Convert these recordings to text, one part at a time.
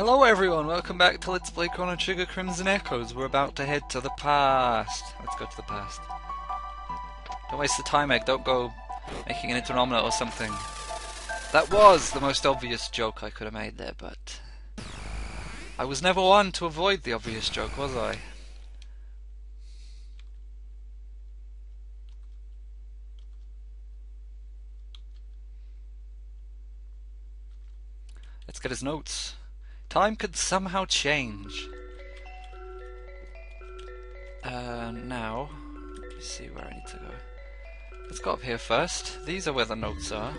Hello everyone, welcome back to Let's Play Chrono Trigger Crimson Echoes. We're about to head to the past. Let's go to the past. Don't waste the time, Egg. Don't go making it into an omelette or something. That was the most obvious joke I could have made there, but I was never one to avoid the obvious joke, was I? Let's get his notes. Time could somehow change. Now, let me see where I need to go. Let's go up here first. These are where the notes are.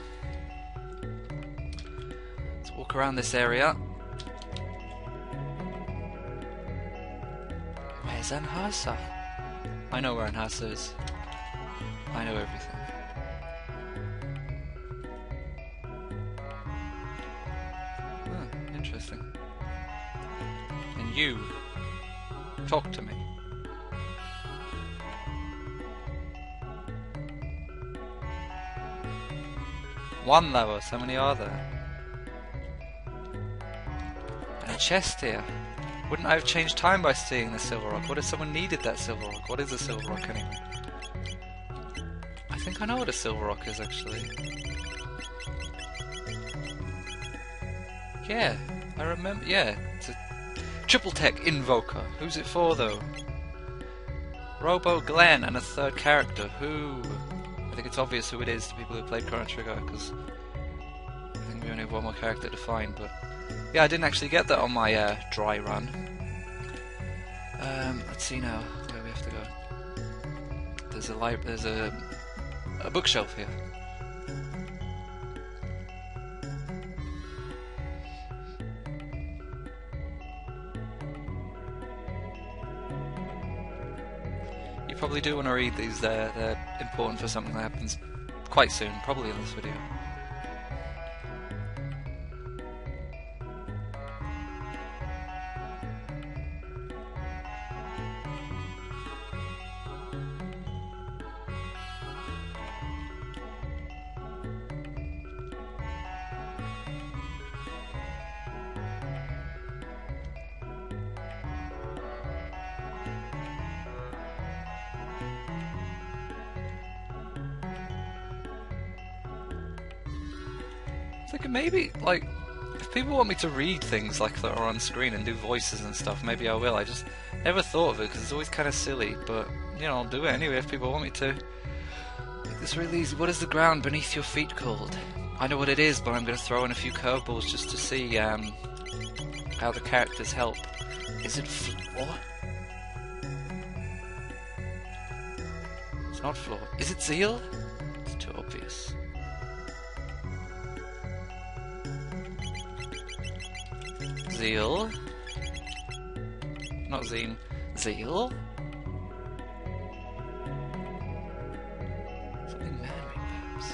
Let's walk around this area. Where's Anhasa? I know where Anhasa is. I know everything. Interesting. And you, talk to me. One Lavos, how many are there? And a chest here. Wouldn't I have changed time by seeing the silver rock? What if someone needed that silver rock? What is a silver rock anyway? I think I know what a silver rock is actually. Yeah, I remember. Yeah, it's a triple tech invoker. Who's it for though? Robo Glenn and a third character. Who? I think it's obvious who it is to people who played Chrono Trigger because I think we only have one more character to find. But yeah, I didn't actually get that on my dry run. Let's see now where we have to go. There's a bookshelf here. You probably do want to read these, they're important for something that happens quite soon, probably in this video. Thinking maybe, like, if people want me to read things like that are on screen and do voices and stuff, maybe I will. I just never thought of it because it's always kind of silly, but, you know, I'll do it anyway if people want me to. Make this really easy. What is the ground beneath your feet called? I know what it is, but I'm going to throw in a few curveballs just to see how the characters help. Is it floor? It's not floor. Is it zeal? It's too obvious. Zeal. Not Zine. Zeal? Something manly, perhaps.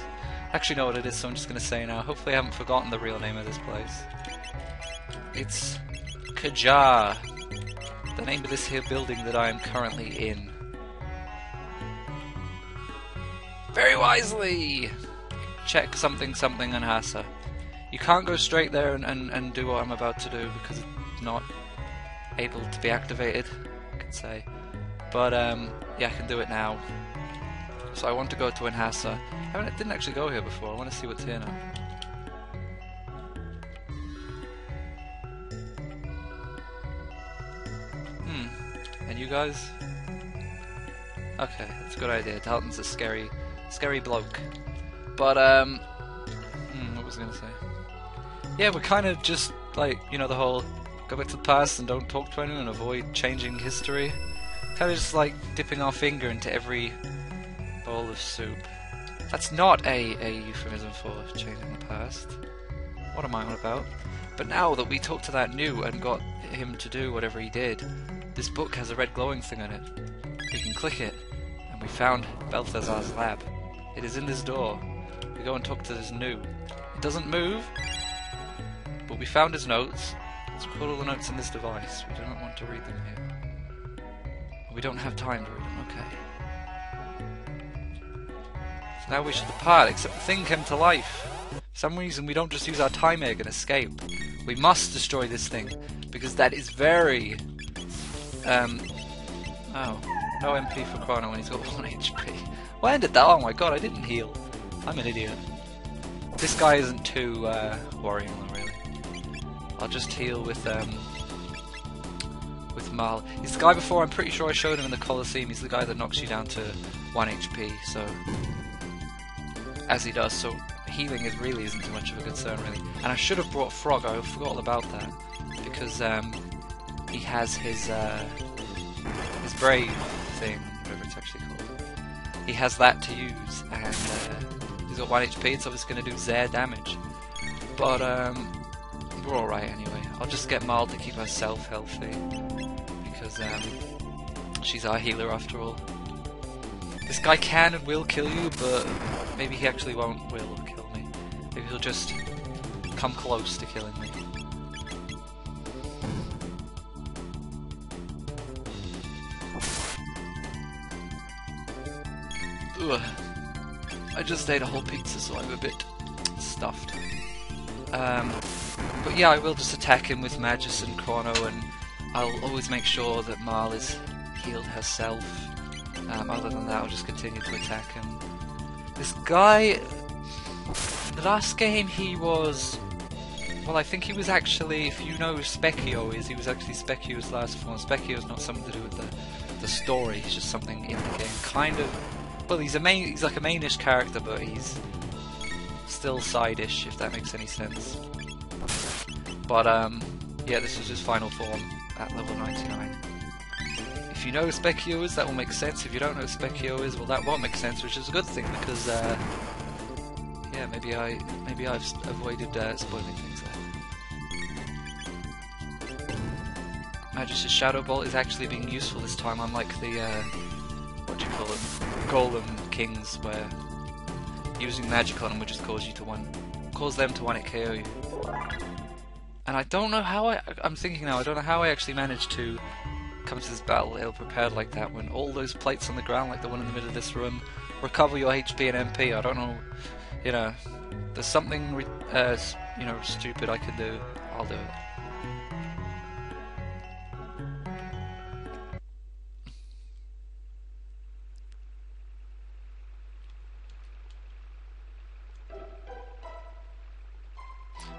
I actually know what it is, so I'm just going to say now. Hopefully I haven't forgotten the real name of this place. It's Kajar, the name of this here building that I am currently in. Very wisely! Check something something Anhasa. You can't go straight there and do what I'm about to do because it's not able to be activated, I could say. But yeah, I can do it now. So I want to go to Anhasa. I didn't actually go here before. I want to see what's here now. And you guys? Okay, that's a good idea. Dalton's a scary bloke. But what was I gonna say? Yeah, we're kind of just like, you know, the whole go back to the past and don't talk to anyone and avoid changing history. Kind of just like dipping our finger into every bowl of soup. That's not a euphemism for changing the past. What am I on about? But now that we talked to that new and got him to do whatever he did, this book has a red glowing thing on it. We can click it, and we found Balthazar's lab. It is in this door. We go and talk to this new. It doesn't move. But we found his notes. Let's put all the notes in this device. We do not want to read them here. We don't have time to read them, okay. So now we should depart, except the thing came to life. For some reason we don't just use our time egg and escape. We must destroy this thing, because that is very... Oh, no MP for Chrono when he's got 1 HP. Why ended that? Oh my god, I didn't heal. I'm an idiot. This guy isn't too worrying, really. I'll just heal with Marl. He's the guy before, I'm pretty sure I showed him in the Colosseum. He's the guy that knocks you down to 1 HP, so... As he does, so healing really isn't too much of a concern, really. And I should have brought Frog, I forgot all about that. Because he has his Brave thing, whatever it's actually called. He has that to use, and he's got 1 HP, it's obviously going to do zero damage. But we're alright anyway. I'll just get Marl to keep herself healthy, because she's our healer after all. This guy can and will kill you, but maybe he actually will kill me. Maybe he'll just come close to killing me. Ugh. I just ate a whole pizza, so I'm a bit stuffed. But yeah, I will just attack him with Magus and Chrono, and I'll always make sure that Marl is healed herself. Other than that, I'll just continue to attack him. This guy... The last game he was... Well, I think he was actually, if you know who Specchio is, he was actually Specchio's last form. Specchio's not something to do with the story, he's just something in the game. Kind of... Well, he's like a mainish character, but he's still side-ish, if that makes any sense. But, yeah, this is his final form at level 99. If you know who Specchio is, that will make sense. If you don't know who Specchio is, well, that won't make sense, which is a good thing, because, yeah, maybe I've avoided spoiling things there. Magus's Shadow Bolt is actually being useful this time, unlike the, what do you call it, Golem Kings, where using magic on them would just cause them to 1-hit KO you. And I don't know how I'm thinking now, I don't know how I actually managed to come to this battle ill-prepared like that, when all those plates on the ground, like the one in the middle of this room, recover your HP and MP. I don't know, you know, there's something, you know, stupid I can do, I'll do it.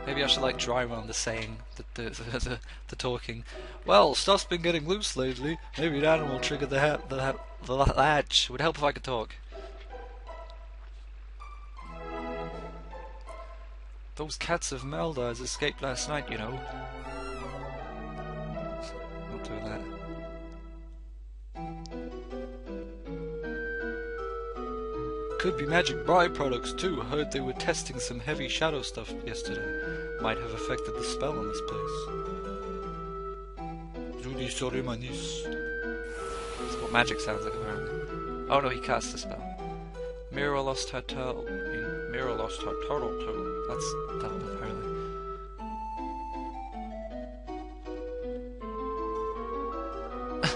Maybe I should like dry run the saying, the talking. Well, stuff's been getting loose lately. Maybe an animal will trigger the latch. It would help if I could talk. Those cats of Meldar's escaped last night, you know. Not doing that. Could be magic byproducts too. Heard they were testing some heavy shadow stuff yesterday. Might have affected the spell on this place. Judy Sorimanis. That's what magic sounds like apparently. Oh no, he cast a spell. Mira lost her turtle. Mira lost her turtle too. That's dumb apparently.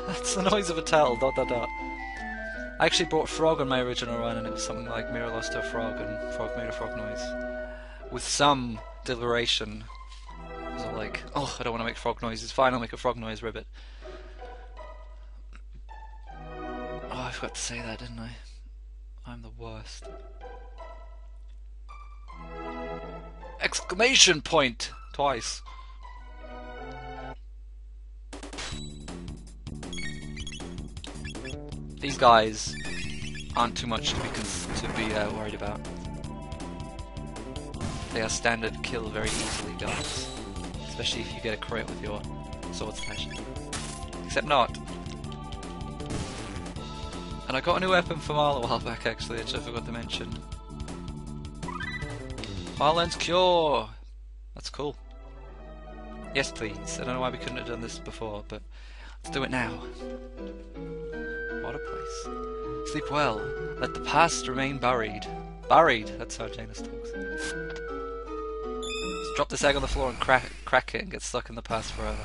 That's the noise of a turtle. ... I actually brought Frog on my original run, and it was something like Mira lost her frog, and Frog made a frog noise. With some deliberation. I was like, oh, I don't want to make frog noises. Fine, I'll make a frog noise, ribbit. Oh, I forgot to say that, didn't I? I'm the worst. Exclamation point! Twice. These guys aren't too much to be worried about. They are standard kill very easily, guys. Especially if you get a crit with your sword slash. Except not. And I got a new weapon from Marl a while back actually, which I forgot to mention. Marlen's Cure! That's cool. Yes please. I don't know why we couldn't have done this before, but let's do it now. What a place. Sleep well. Let the past remain buried. Buried! That's how Janus talks. Just drop this egg on the floor and crack it and get stuck in the past forever.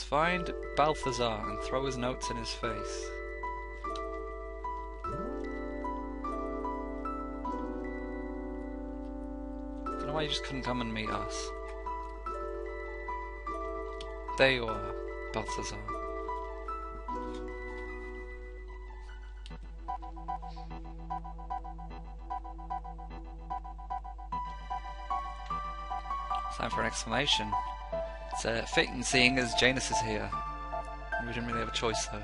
find Balthazar and throw his notes in his face. I don't know why you just couldn't come and meet us. There you are, Balthazar. Time for an explanation. It's fitting seeing as Janus is here. We didn't really have a choice though.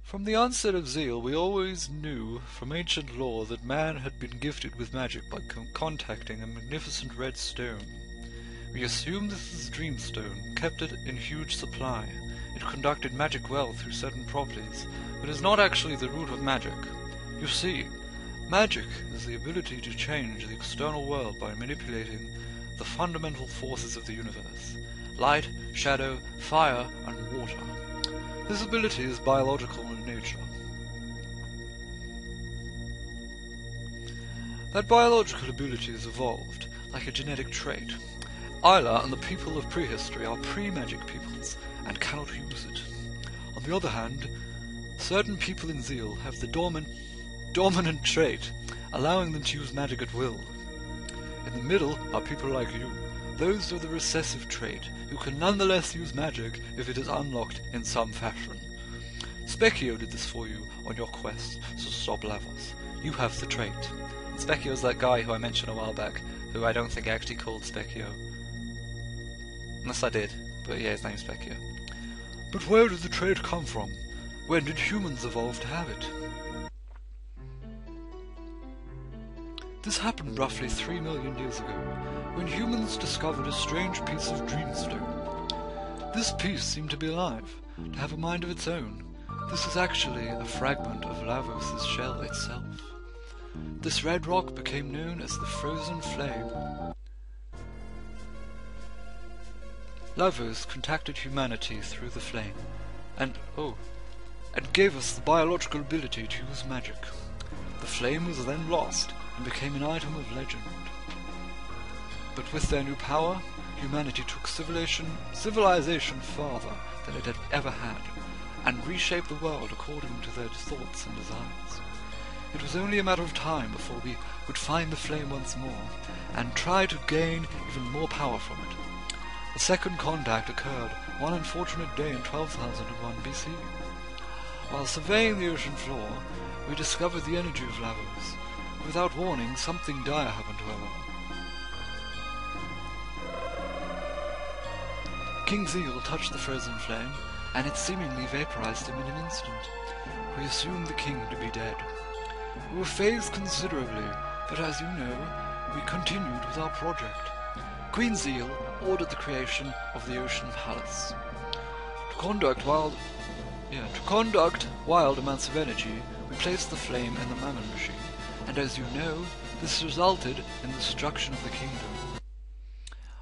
From the onset of Zeal, we always knew from ancient lore that man had been gifted with magic by contacting a magnificent red stone. We assumed this is Dreamstone, kept it in huge supply. It conducted magic well through certain properties, but is not actually the root of magic. You see, magic is the ability to change the external world by manipulating the fundamental forces of the universe: light, shadow, fire, and water. This ability is biological in nature. That biological ability is evolved, like a genetic trait. Isla and the people of prehistory are pre-magic peoples, and cannot use it. On the other hand, certain people in Zeal have the dominant trait, allowing them to use magic at will. In the middle are people like you, those with the recessive trait, who can nonetheless use magic if it is unlocked in some fashion. Specchio did this for you on your quest to stop Lavos. You have the trait. Specchio's that guy who I mentioned a while back, who I don't think actually called Specchio. Unless I did, but yeah, his name's Specchio. But where did the trait come from? When did humans evolve to have it? This happened roughly 3 million years ago, when humans discovered a strange piece of Dreamstone. This piece seemed to be alive, to have a mind of its own. This is actually a fragment of Lavos' shell itself. This red rock became known as the Frozen Flame. Lavos contacted humanity through the flame, and gave us the biological ability to use magic. The flame was then lost, and became an item of legend. But with their new power, humanity took civilization farther than it had ever had, and reshaped the world according to their thoughts and desires. It was only a matter of time before we would find the flame once more, and try to gain even more power from it. The second contact occurred one unfortunate day in 12,001 BC. While surveying the ocean floor, we discovered the energy of Lavos. Without warning, something dire happened to our world. King Zeal touched the frozen flame, and it seemingly vaporized him in an instant. We assumed the king to be dead. We were phased considerably, but as you know, we continued with our project. Queen Zeal ordered the creation of the Ocean Palace. To conduct wild amounts of energy, we placed the flame in the Mammon machine, and as you know, this resulted in the destruction of the kingdom.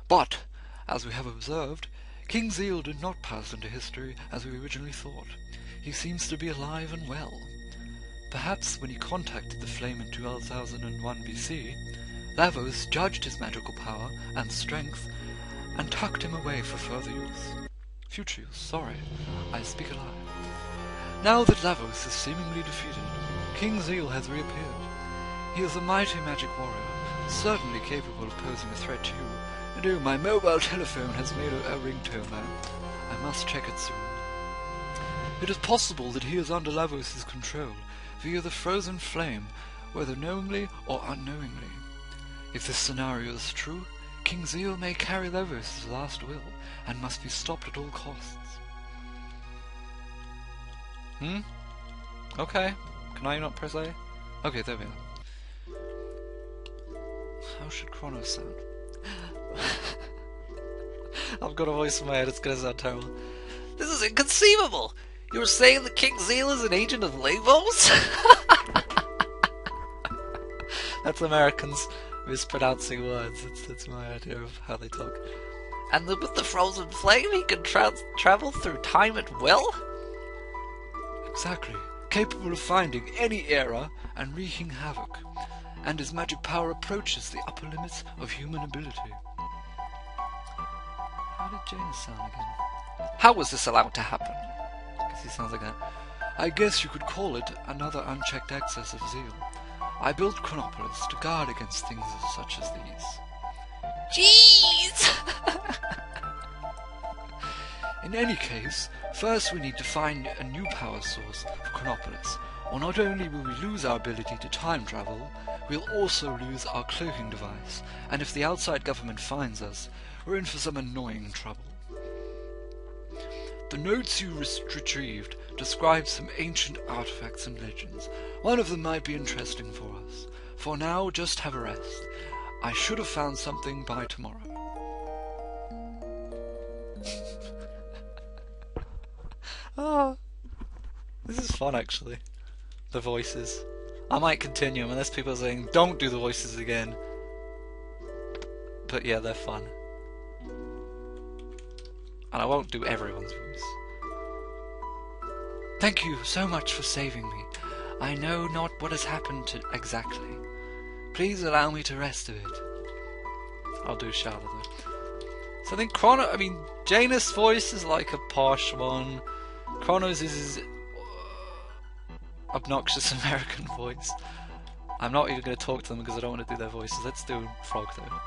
But, as we have observed, King Zeal did not pass into history as we originally thought. He seems to be alive and well. Perhaps when he contacted the flame in 2001 BC, Lavos judged his magical power and strength and tucked him away for further use. Future use, sorry, I speak a lie. Now that Lavos is seemingly defeated, King Zeal has reappeared. He is a mighty magic warrior, certainly capable of posing a threat to you. And oh, my mobile telephone has made a ringtone there. I must check it soon. It is possible that he is under Lavos' control via the frozen flame, whether knowingly or unknowingly. If this scenario is true, King Zeal may carry Lavos' last will, and must be stopped at all costs. Okay. Can I not press A? Okay, there we are. How should Chrono sound? I've got a voice in my head, it's gonna sound terrible. This is inconceivable! You're saying that King Zeal is an agent of Lavos? That's Americans mispronouncing words. That's my idea of how they talk. And with the frozen flame, he can travel through time at will? Exactly. Capable of finding any era and wreaking havoc. And his magic power approaches the upper limits of human ability. did Janus sound again? How was this allowed to happen? Because he sounds like that. I guess you could call it another unchecked excess of zeal. I built Chronopolis to guard against things such as these. Jeez! In any case, first we need to find a new power source for Chronopolis, or not only will we lose our ability to time travel, we'll also lose our cloaking device, and if the outside government finds us, we're in for some annoying trouble. The notes you retrieved describe some ancient artifacts and legends. One of them might be interesting for us. For now, just have a rest. I should have found something by tomorrow. Ah, this is fun actually. The voices. I might continue them unless people are saying don't do the voices again. But yeah, they're fun. And I won't do everyone's voice. Thank you so much for saving me. I know not what has happened exactly. Please allow me to rest a bit. I'll do Charlotte though. So I think Janus' voice is like a posh one. Chrono's is his obnoxious American voice. I'm not even going to talk to them because I don't want to do their voices. Let's do Frog though.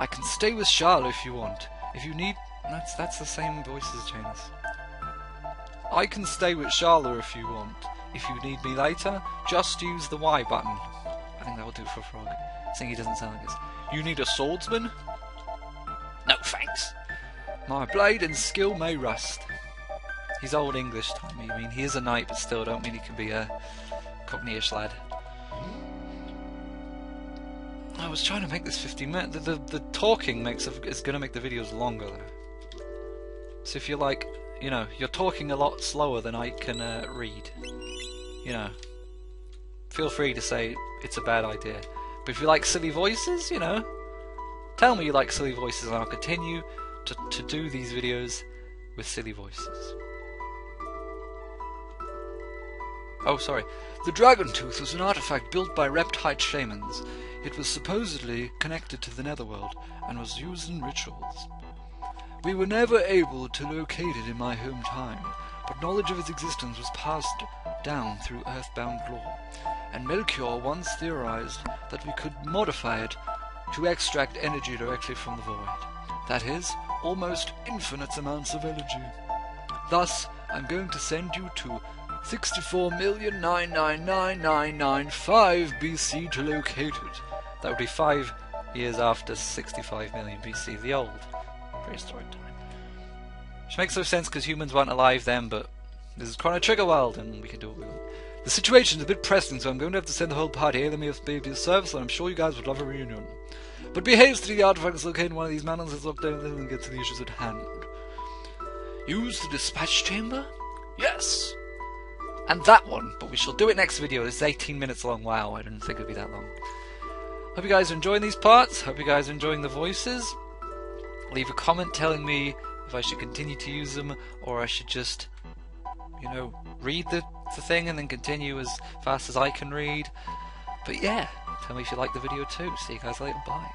I can stay with Charlotte if you want. If you need... That's the same voice as Janus. I can stay with Charlotte if you want. If you need me later, just use the Y button. I think that will do for Frog. Seeing he doesn't sound like this. You need a swordsman? No thanks. My blade and skill may rust. He's old English timey. I mean, he is a knight, but still don't mean he can be a Cockney-ish lad. I was trying to make this 15 minutes. The talking is going to make the videos longer, though. So if you're like, you know, you're talking a lot slower than I can read, you know, feel free to say it's a bad idea. But if you like silly voices, you know, tell me you like silly voices and I'll continue to do these videos with silly voices. Oh, sorry. The Dragon Tooth was an artifact built by reptile shamans. It was supposedly connected to the Netherworld and was used in rituals. We were never able to locate it in my home time, but knowledge of its existence was passed down through earthbound lore, and Melchior once theorized that we could modify it to extract energy directly from the void. That is, almost infinite amounts of energy. Thus, I'm going to send you to 64,999,995 BC to locate it. That would be 5 years after 65 million BC, the old prehistoric time. Which makes no sense because humans weren't alive then, but this is Chrono Trigger World and we can do what we want. The situation's a bit pressing, so I'm going to have to send the whole party. Let me be of service, and I'm sure you guys would love a reunion. But be hasty, the artifact is located in one of these mountains. Let's look down there and get to the issues at hand. Use the dispatch chamber? Yes! And that one, but we shall do it next video. This is 18 minutes long. Wow, I didn't think it would be that long. Hope you guys are enjoying these parts. Hope you guys are enjoying the voices. Leave a comment telling me if I should continue to use them or I should just, you know, read the thing and then continue as fast as I can read. But yeah, tell me if you like the video too. See you guys later. Bye.